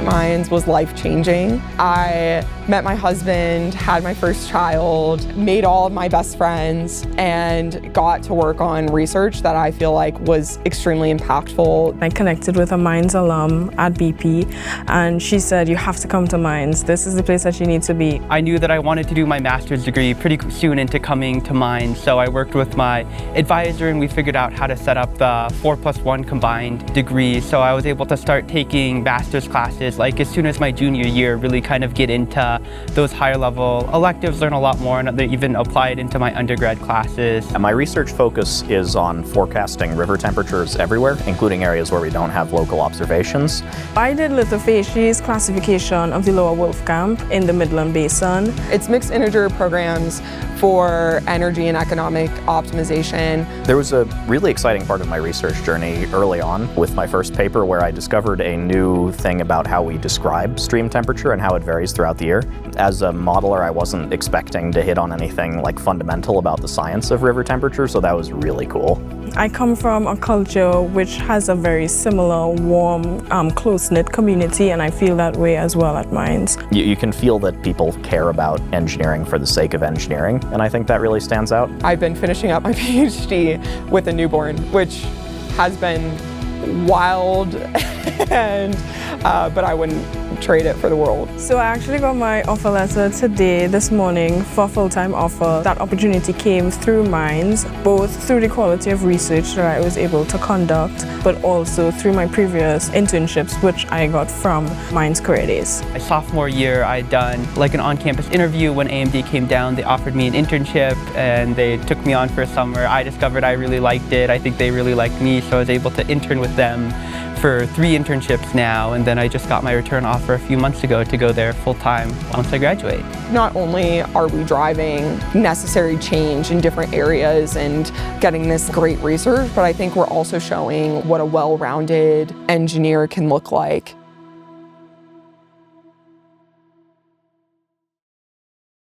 mines was life-changing. I met my husband, had my first child, made all of my best friends, and got to work on research that I feel like was extremely impactful. I connected with a mines alum at BP, and she said, you have to come to mines. This is the place that you need to be. I knew that I wanted to do my master's degree pretty soon into coming to mines, so I worked with my advisor and we figured out how to set up the 4+1 combined degree. So I was able to start taking master's classes like as soon as my junior year, really kind of get into those higher level electives, learn a lot more, and they even apply it into my undergrad classes. And my research focus is on forecasting river temperatures everywhere, including areas where we don't have local observations. I did lithophages classification of the Lower Wolfcamp in the Midland Basin. It's mixed integer programs for energy and economic optimization. There was a really exciting part of my research journey early on with my first paper where I discovered a new thing about how we describe stream temperature and how it varies throughout the year. As a modeler, I wasn't expecting to hit on anything like fundamental about the science of river temperature, so that was really cool. I come from a culture which has a very similar, warm, close-knit community, and I feel that way as well at mines. You can feel that people care about engineering for the sake of engineering, and I think that really stands out. I've been finishing up my PhD with a newborn, which has been wild, but I wouldn't trade it for the world. So I actually got my offer letter today, this morning, for a full-time offer. That opportunity came through mines, both through the quality of research that I was able to conduct, but also through my previous internships, which I got from Mines Career Days. My sophomore year, I'd done like an on-campus interview. When AMD came down, they offered me an internship and they took me on for a summer. I discovered I really liked it. I think they really liked me, so I was able to intern with them for 3 internships now, and then I just got my return offer a few months ago to go there full-time once I graduate. Not only are we driving necessary change in different areas and getting this great research, but I think we're also showing what a well-rounded engineer can look like.